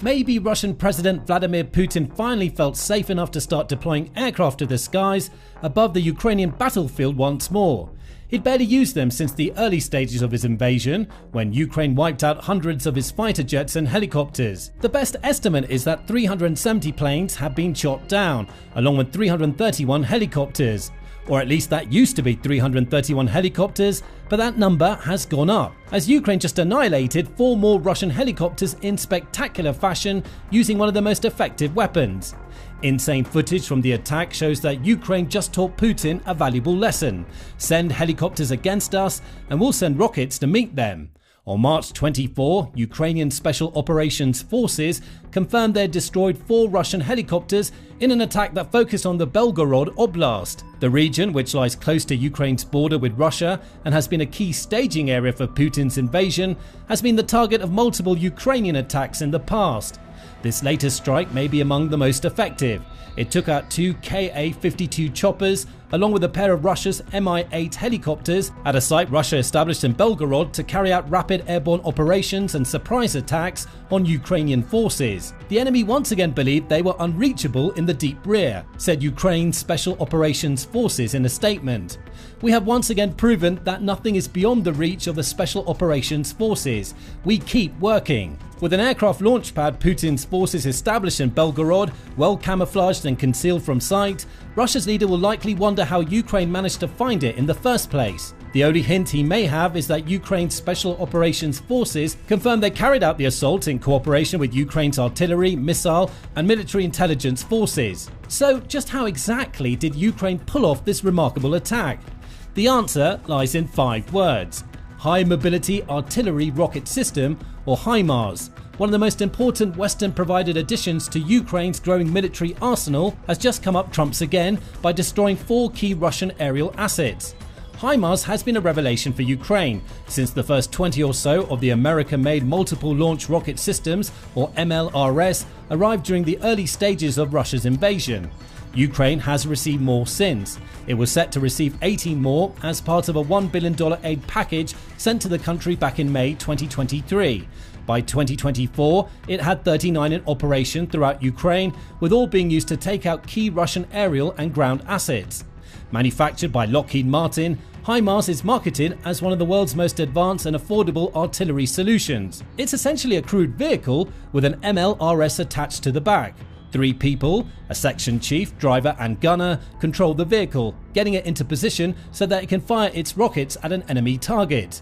Maybe Russian President Vladimir Putin finally felt safe enough to start deploying aircraft to the skies above the Ukrainian battlefield once more. He'd barely used them since the early stages of his invasion, when Ukraine wiped out hundreds of his fighter jets and helicopters. The best estimate is that 370 planes have been shot down, along with 331 helicopters. Or at least that used to be 331 helicopters, but that number has gone up, as Ukraine just annihilated 4 more Russian helicopters in spectacular fashion using one of the most effective weapons. Insane footage from the attack shows that Ukraine just taught Putin a valuable lesson: send helicopters against us and we'll send rockets to meet them. On March 24, Ukrainian Special Operations Forces confirmed they had destroyed 4 Russian helicopters in an attack that focused on the Belgorod Oblast. The region, which lies close to Ukraine's border with Russia and has been a key staging area for Putin's invasion, has been the target of multiple Ukrainian attacks in the past. This latest strike may be among the most effective. It took out 2 Ka-52 choppers along with a pair of Russia's Mi-8 helicopters at a site Russia established in Belgorod to carry out rapid airborne operations and surprise attacks on Ukrainian forces. The enemy once again believed they were unreachable in the deep rear, said Ukraine's Special Operations Forces in a statement. We have once again proven that nothing is beyond the reach of the Special Operations Forces. We keep working. With an aircraft launch pad Putin's forces established in Belgorod, well camouflaged and concealed from sight, Russia's leader will likely wonder how Ukraine managed to find it in the first place. The only hint he may have is that Ukraine's Special Operations Forces confirmed they carried out the assault in cooperation with Ukraine's artillery, missile and military intelligence forces. So just how exactly did Ukraine pull off this remarkable attack? The answer lies in 5 words: High Mobility Artillery Rocket System, or HIMARS. One of the most important Western-provided additions to Ukraine's growing military arsenal has just come up trumps again by destroying 4 key Russian aerial assets. HIMARS has been a revelation for Ukraine, since the first 20 or so of the American-made multiple launch rocket systems, or MLRS, arrived during the early stages of Russia's invasion. Ukraine has received more since. It was set to receive 18 more as part of a $1 billion aid package sent to the country back in May 2023. By 2024, it had 39 in operation throughout Ukraine, with all being used to take out key Russian aerial and ground assets. Manufactured by Lockheed Martin, HIMARS is marketed as one of the world's most advanced and affordable artillery solutions. It's essentially a crewed vehicle with an MLRS attached to the back. 3 people, a section chief, driver and gunner, control the vehicle, getting it into position so that it can fire its rockets at an enemy target.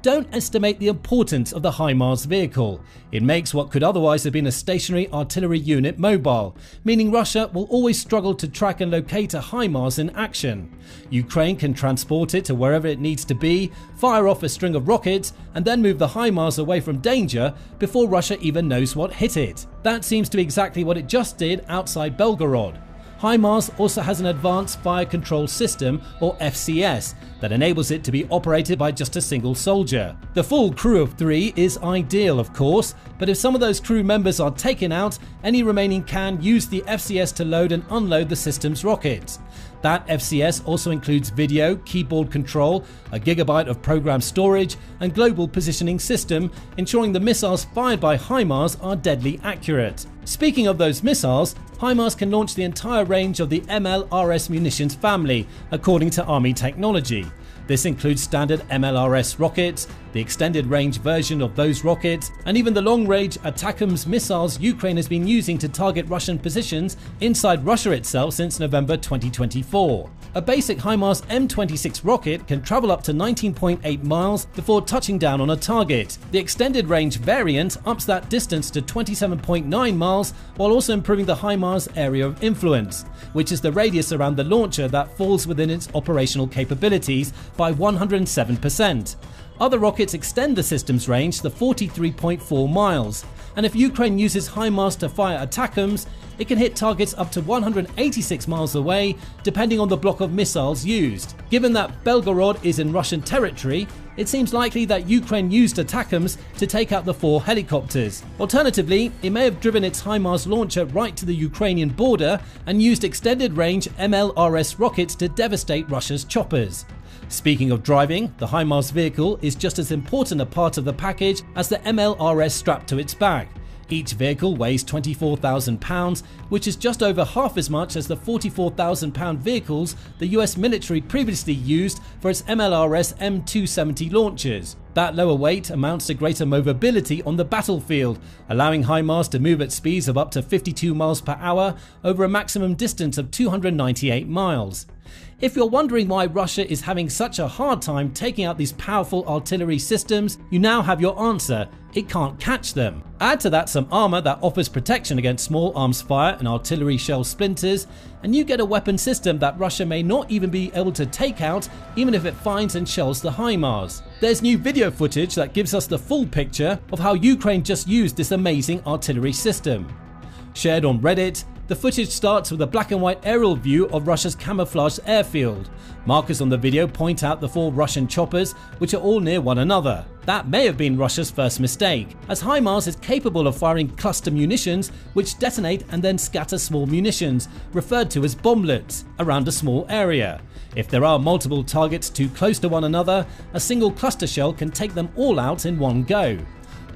Don't estimate the importance of the HIMARS vehicle. It makes what could otherwise have been a stationary artillery unit mobile, meaning Russia will always struggle to track and locate a HIMARS in action. Ukraine can transport it to wherever it needs to be, fire off a string of rockets, and then move the HIMARS away from danger before Russia even knows what hit it. That seems to be exactly what it just did outside Belgorod. HIMARS also has an advanced fire control system, or FCS, that enables it to be operated by just a single soldier. The full crew of 3 is ideal, of course, but if some of those crew members are taken out, any remaining can use the FCS to load and unload the system's rockets. That FCS also includes video, keyboard control, a gigabyte of program storage, and global positioning system, ensuring the missiles fired by HIMARS are deadly accurate. Speaking of those missiles, HIMARS can launch the entire range of the MLRS munitions family, according to Army technology. This includes standard MLRS rockets, the extended range version of those rockets, and even the long-range ATACMS missiles Ukraine has been using to target Russian positions inside Russia itself since November 2024. A basic HIMARS M26 rocket can travel up to 19.8 miles before touching down on a target. The extended range variant ups that distance to 27.9 miles while also improving the HIMARS area of influence, which is the radius around the launcher that falls within its operational capabilities, by 107%. Other rockets extend the system's range to 43.4 miles, and if Ukraine uses HIMARS to fire ATACMS, it can hit targets up to 186 miles away, depending on the block of missiles used. Given that Belgorod is in Russian territory, it seems likely that Ukraine used ATACMS to take out the 4 helicopters. Alternatively, it may have driven its HIMARS launcher right to the Ukrainian border and used extended range MLRS rockets to devastate Russia's choppers. Speaking of driving, the HIMARS vehicle is just as important a part of the package as the MLRS strapped to its back. Each vehicle weighs 24,000 pounds, which is just over half as much as the 44,000 pound vehicles the US military previously used for its MLRS M270 launchers. That lower weight amounts to greater mobility on the battlefield, allowing HIMARS to move at speeds of up to 52 miles per hour over a maximum distance of 298 miles. If you're wondering why Russia is having such a hard time taking out these powerful artillery systems, you now have your answer: it can't catch them. Add to that some armor that offers protection against small arms fire and artillery shell splinters, and you get a weapon system that Russia may not even be able to take out, even if it finds and shells the HIMARS. There's new video footage that gives us the full picture of how Ukraine just used this amazing artillery system. Shared on Reddit, the footage starts with a black and white aerial view of Russia's camouflaged airfield. Markers on the video point out the 4 Russian choppers, which are all near one another. That may have been Russia's first mistake, as HIMARS is capable of firing cluster munitions which detonate and then scatter small munitions, referred to as bomblets, around a small area. If there are multiple targets too close to one another, a single cluster shell can take them all out in one go.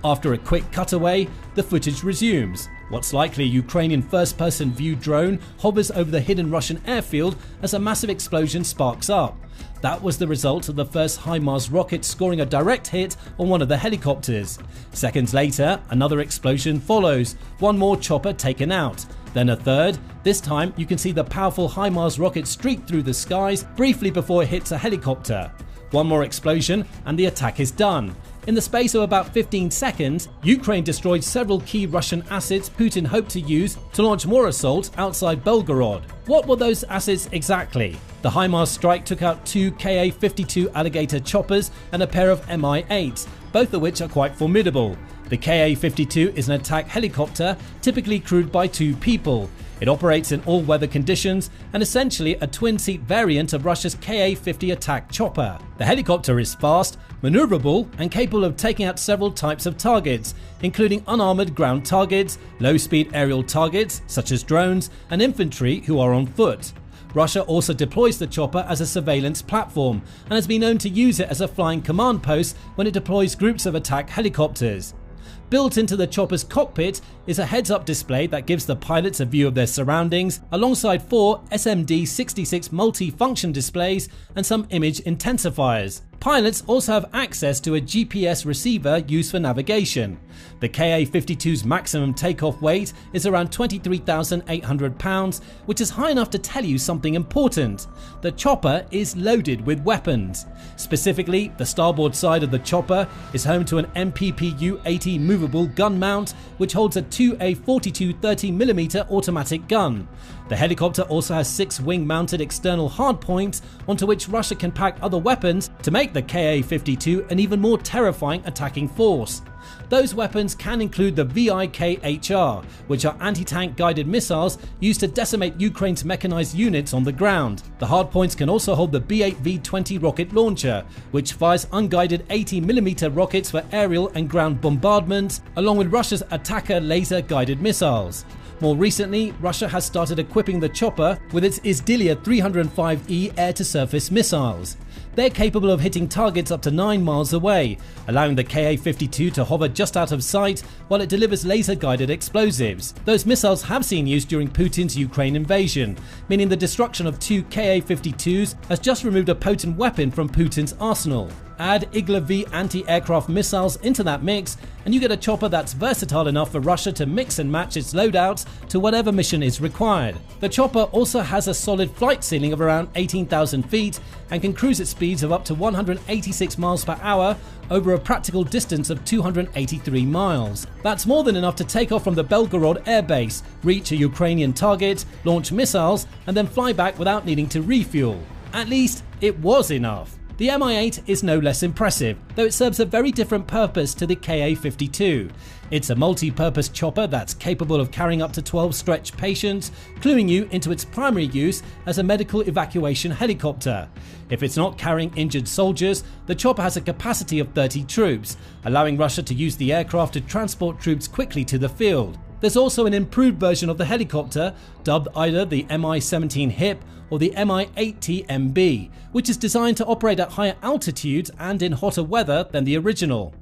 After a quick cutaway, the footage resumes. What's likely a Ukrainian first-person view drone hovers over the hidden Russian airfield as a massive explosion sparks up. That was the result of the first HIMARS rocket scoring a direct hit on one of the helicopters. Seconds later, another explosion follows, one more chopper taken out. Then a third. This time you can see the powerful HIMARS rocket streak through the skies briefly before it hits a helicopter. One more explosion and the attack is done. In the space of about 15 seconds, Ukraine destroyed several key Russian assets Putin hoped to use to launch more assaults outside Belgorod. What were those assets exactly? The HIMARS strike took out 2 Ka-52 Alligator choppers and a pair of Mi-8s, both of which are quite formidable. The Ka-52 is an attack helicopter typically crewed by 2 people. It operates in all weather conditions and essentially a twin-seat variant of Russia's Ka-50 attack chopper. The helicopter is fast, maneuverable and capable of taking out several types of targets, including unarmored ground targets, low-speed aerial targets such as drones, and infantry who are on foot. Russia also deploys the chopper as a surveillance platform and has been known to use it as a flying command post when it deploys groups of attack helicopters. Built into the chopper's cockpit is a heads-up display that gives the pilots a view of their surroundings, alongside 4 SMD66 multi-function displays and some image intensifiers. Pilots also have access to a GPS receiver used for navigation. The Ka-52's maximum takeoff weight is around 23,800 pounds, which is high enough to tell you something important. The chopper is loaded with weapons. Specifically, the starboard side of the chopper is home to an MPPU-80 movable gun mount, which holds a 2A42 30mm automatic gun. The helicopter also has 6 wing-mounted external hardpoints onto which Russia can pack other weapons to make the Ka-52 an even more terrifying attacking force. Those weapons can include the VIK-HR, which are anti-tank guided missiles used to decimate Ukraine's mechanized units on the ground. The hardpoints can also hold the B-8V-20 rocket launcher, which fires unguided 80mm rockets for aerial and ground bombardment, along with Russia's Attacker laser guided missiles. More recently, Russia has started equipping the chopper with its Izdilia 305E air-to-surface missiles. They're capable of hitting targets up to 9 miles away, allowing the Ka-52 to hover just out of sight while it delivers laser-guided explosives. Those missiles have seen use during Putin's Ukraine invasion, meaning the destruction of 2 Ka-52s has just removed a potent weapon from Putin's arsenal. Add Igla-V anti-aircraft missiles into that mix and you get a chopper that's versatile enough for Russia to mix and match its loadouts to whatever mission is required. The chopper also has a solid flight ceiling of around 18,000 feet and can cruise at speeds of up to 186 miles per hour over a practical distance of 283 miles. That's more than enough to take off from the Belgorod airbase, reach a Ukrainian target, launch missiles, and then fly back without needing to refuel. At least, it was enough. The Mi-8 is no less impressive, though it serves a very different purpose to the Ka-52. It's a multi-purpose chopper that's capable of carrying up to 12 stretch patients, cluing you into its primary use as a medical evacuation helicopter. If it's not carrying injured soldiers, the chopper has a capacity of 30 troops, allowing Russia to use the aircraft to transport troops quickly to the field. There's also an improved version of the helicopter, dubbed either the Mi-17 HIP or the Mi-8T MB, which is designed to operate at higher altitudes and in hotter weather than the original.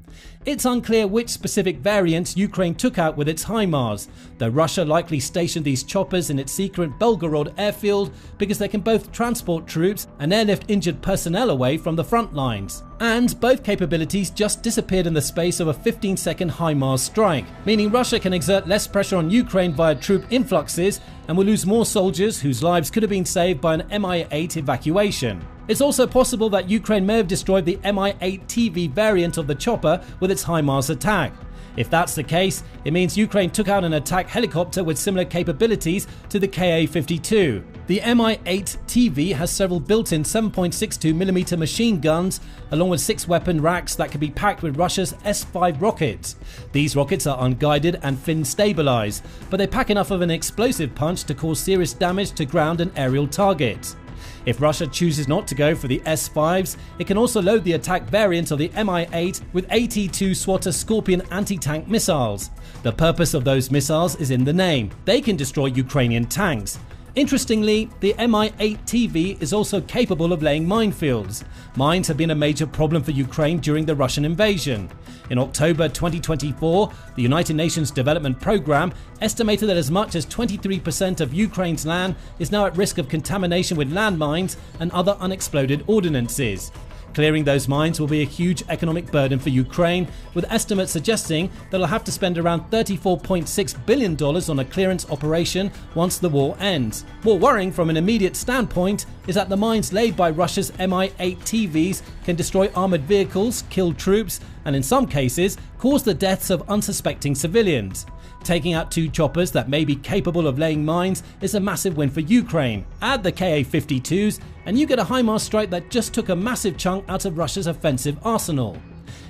It's unclear which specific variants Ukraine took out with its HIMARS, though Russia likely stationed these choppers in its secret Belgorod airfield because they can both transport troops and airlift injured personnel away from the front lines. And both capabilities just disappeared in the space of a 15-second HIMARS strike, meaning Russia can exert less pressure on Ukraine via troop influxes and will lose more soldiers whose lives could have been saved by an Mi-8 evacuation. It's also possible that Ukraine may have destroyed the Mi-8 TV variant of the chopper with its HIMARS attack. If that's the case, it means Ukraine took out an attack helicopter with similar capabilities to the Ka-52. The Mi-8 TV has several built-in 7.62mm machine guns, along with 6 weapon racks that can be packed with Russia's S-5 rockets. These rockets are unguided and fin-stabilized, but they pack enough of an explosive punch to cause serious damage to ground and aerial targets. If Russia chooses not to go for the S-5s, it can also load the attack variant of the Mi-8 with AT-2 Swatter Scorpion anti-tank missiles. The purpose of those missiles is in the name. They can destroy Ukrainian tanks. Interestingly, the Mi-8 TV is also capable of laying minefields. Mines have been a major problem for Ukraine during the Russian invasion. In October 2024, the United Nations Development Programme estimated that as much as 23% of Ukraine's land is now at risk of contamination with landmines and other unexploded ordnances. Clearing those mines will be a huge economic burden for Ukraine, with estimates suggesting that it'll have to spend around $34.6 billion on a clearance operation once the war ends. More worrying from an immediate standpoint is that the mines laid by Russia's Mi-8 TVs can destroy armoured vehicles, kill troops, and in some cases cause the deaths of unsuspecting civilians. Taking out 2 choppers that may be capable of laying mines is a massive win for Ukraine. Add the Ka-52s and you get a HIMARS strike that just took a massive chunk out of Russia's offensive arsenal.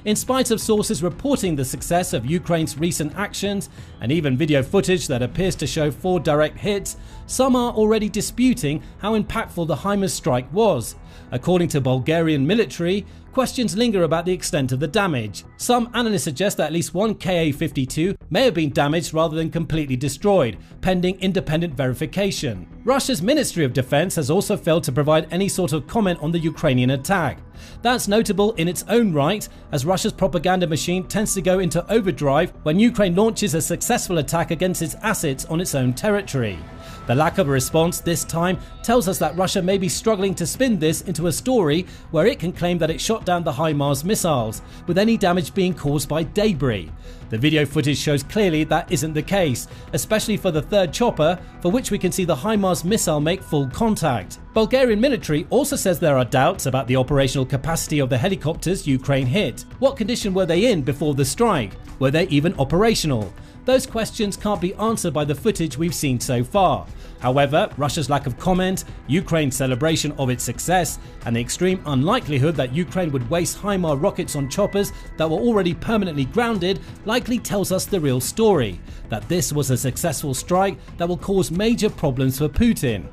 In spite of sources reporting the success of Ukraine's recent actions, and even video footage that appears to show 4 direct hits, some are already disputing how impactful the HIMARS strike was. According to Bulgarian military, questions linger about the extent of the damage. Some analysts suggest that at least one Ka-52 may have been damaged rather than completely destroyed, pending independent verification. Russia's Ministry of Defense has also failed to provide any sort of comment on the Ukrainian attack. That's notable in its own right, as Russia's propaganda machine tends to go into overdrive when Ukraine launches a successful attack against its assets on its own territory. The lack of a response this time tells us that Russia may be struggling to spin this into a story where it can claim that it shot down the HIMARS missiles, with any damage being caused by debris. The video footage shows clearly that isn't the case, especially for the 3rd chopper, for which we can see the HIMARS missile make full contact. Bulgarian military also says there are doubts about the operational capacity of the helicopters Ukraine hit. What condition were they in before the strike? Were they even operational? Those questions can't be answered by the footage we've seen so far. However, Russia's lack of comment, Ukraine's celebration of its success, and the extreme unlikelihood that Ukraine would waste HIMARS rockets on choppers that were already permanently grounded likely tells us the real story, that this was a successful strike that will cause major problems for Putin.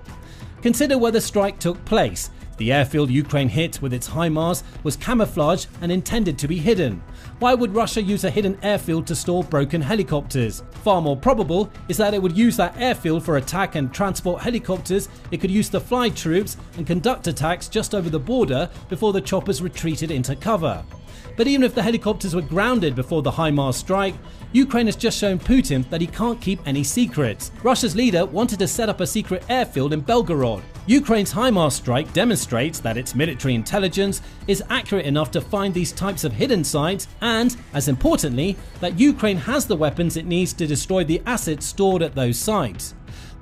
Consider where the strike took place. The airfield Ukraine hit with its HIMARS was camouflaged and intended to be hidden. Why would Russia use a hidden airfield to store broken helicopters? Far more probable is that it would use that airfield for attack and transport helicopters. It could use to fly troops and conduct attacks just over the border before the choppers retreated into cover. But even if the helicopters were grounded before the HIMARS strike, Ukraine has just shown Putin that he can't keep any secrets. Russia's leader wanted to set up a secret airfield in Belgorod. Ukraine's HIMARS strike demonstrates that its military intelligence is accurate enough to find these types of hidden sites and, as importantly, that Ukraine has the weapons it needs to destroy the assets stored at those sites.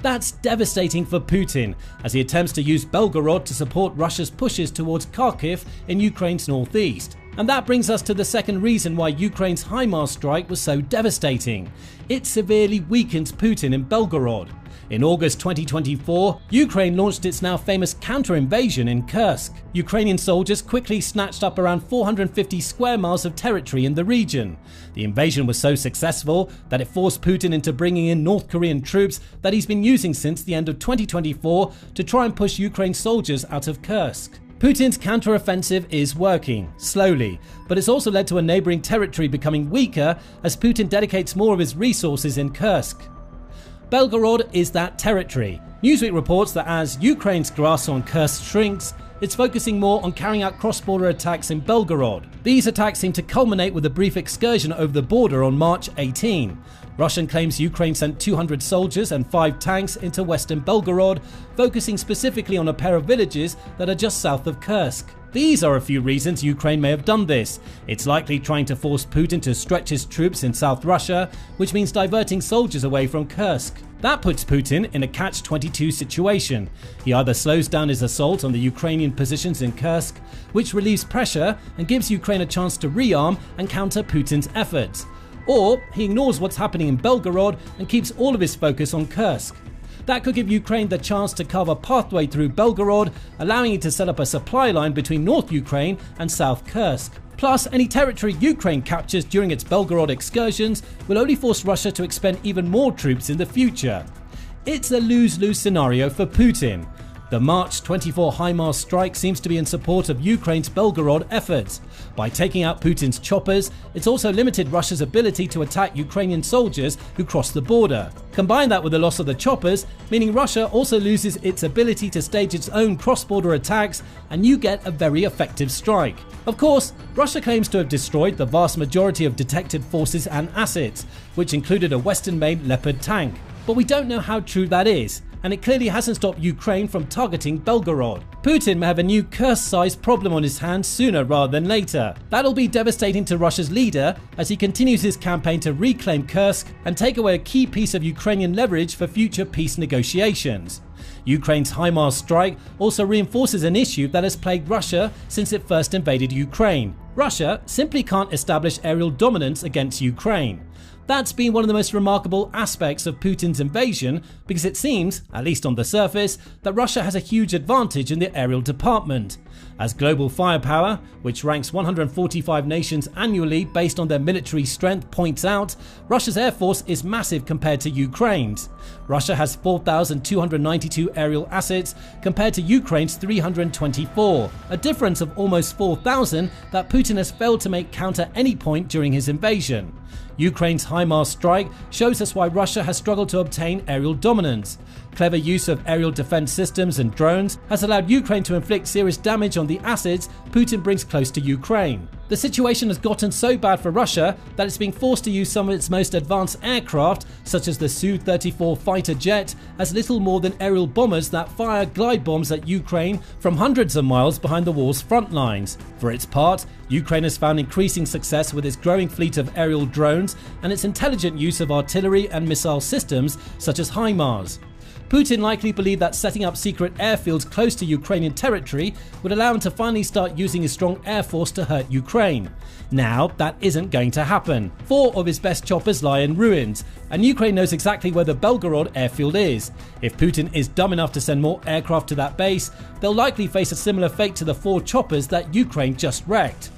That's devastating for Putin, as he attempts to use Belgorod to support Russia's pushes towards Kharkiv in Ukraine's northeast. And that brings us to the second reason why Ukraine's HIMARS strike was so devastating. It severely weakens Putin in Belgorod. In August 2024, Ukraine launched its now famous counter-invasion in Kursk. Ukrainian soldiers quickly snatched up around 450 square miles of territory in the region. The invasion was so successful that it forced Putin into bringing in North Korean troops that he's been using since the end of 2024 to try and push Ukraine's soldiers out of Kursk. Putin's counter-offensive is working, slowly, but it's also led to a neighbouring territory becoming weaker as Putin dedicates more of his resources in Kursk. Belgorod is that territory. Newsweek reports that as Ukraine's grasp on Kursk shrinks, it's focusing more on carrying out cross-border attacks in Belgorod. These attacks seem to culminate with a brief excursion over the border on March 18. Russia claims Ukraine sent 200 soldiers and 5 tanks into western Belgorod, focusing specifically on a pair of villages that are just south of Kursk. These are a few reasons Ukraine may have done this. It's likely trying to force Putin to stretch his troops in South Russia, which means diverting soldiers away from Kursk. That puts Putin in a catch-22 situation. He either slows down his assault on the Ukrainian positions in Kursk, which relieves pressure and gives Ukraine a chance to rearm and counter Putin's efforts, or he ignores what's happening in Belgorod and keeps all of his focus on Kursk. That could give Ukraine the chance to carve a pathway through Belgorod, allowing it to set up a supply line between North Ukraine and South Kursk. Plus, any territory Ukraine captures during its Belgorod excursions will only force Russia to expend even more troops in the future. It's a lose-lose scenario for Putin. The March 24 HIMARS strike seems to be in support of Ukraine's Belgorod efforts. By taking out Putin's choppers, it's also limited Russia's ability to attack Ukrainian soldiers who cross the border. Combine that with the loss of the choppers, meaning Russia also loses its ability to stage its own cross-border attacks, and you get a very effective strike. Of course, Russia claims to have destroyed the vast majority of detected forces and assets, which included a Western-made Leopard tank. But we don't know how true that is, and it clearly hasn't stopped Ukraine from targeting Belgorod. Putin may have a new Kursk-sized problem on his hands sooner rather than later. That'll be devastating to Russia's leader as he continues his campaign to reclaim Kursk and take away a key piece of Ukrainian leverage for future peace negotiations. Ukraine's HIMARS strike also reinforces an issue that has plagued Russia since it first invaded Ukraine. Russia simply can't establish aerial dominance against Ukraine. That's been one of the most remarkable aspects of Putin's invasion because it seems, at least on the surface, that Russia has a huge advantage in the aerial department. As global firepower, which ranks 145 nations annually based on their military strength, points out, Russia's air force is massive compared to Ukraine's. Russia has 4,292 aerial assets compared to Ukraine's 324, a difference of almost 4,000 that Putin has failed to make count at any point during his invasion. Ukraine's HIMARS strike shows us why Russia has struggled to obtain aerial dominance. Clever use of aerial defense systems and drones has allowed Ukraine to inflict serious damage on the assets Putin brings close to Ukraine. The situation has gotten so bad for Russia that it's being forced to use some of its most advanced aircraft, such as the Su-34 fighter jet, as little more than aerial bombers that fire glide bombs at Ukraine from hundreds of miles behind the war's front lines. For its part, Ukraine has found increasing success with its growing fleet of aerial drones and its intelligent use of artillery and missile systems such as HIMARS. Putin likely believed that setting up secret airfields close to Ukrainian territory would allow him to finally start using his strong air force to hurt Ukraine. Now, that isn't going to happen. 4 of his best choppers lie in ruins, and Ukraine knows exactly where the Belgorod airfield is. If Putin is dumb enough to send more aircraft to that base, they'll likely face a similar fate to the 4 choppers that Ukraine just wrecked.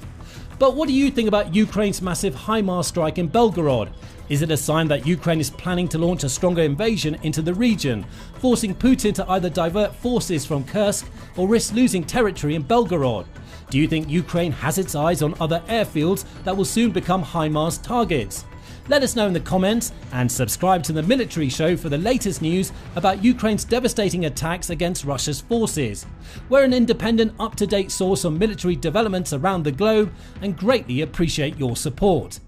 But what do you think about Ukraine's massive HIMARS strike in Belgorod? Is it a sign that Ukraine is planning to launch a stronger invasion into the region, forcing Putin to either divert forces from Kursk or risk losing territory in Belgorod? Do you think Ukraine has its eyes on other airfields that will soon become HIMARS targets? Let us know in the comments and subscribe to the Military Show for the latest news about Ukraine's devastating attacks against Russia's forces. We're an independent, up-to-date source on military developments around the globe and greatly appreciate your support.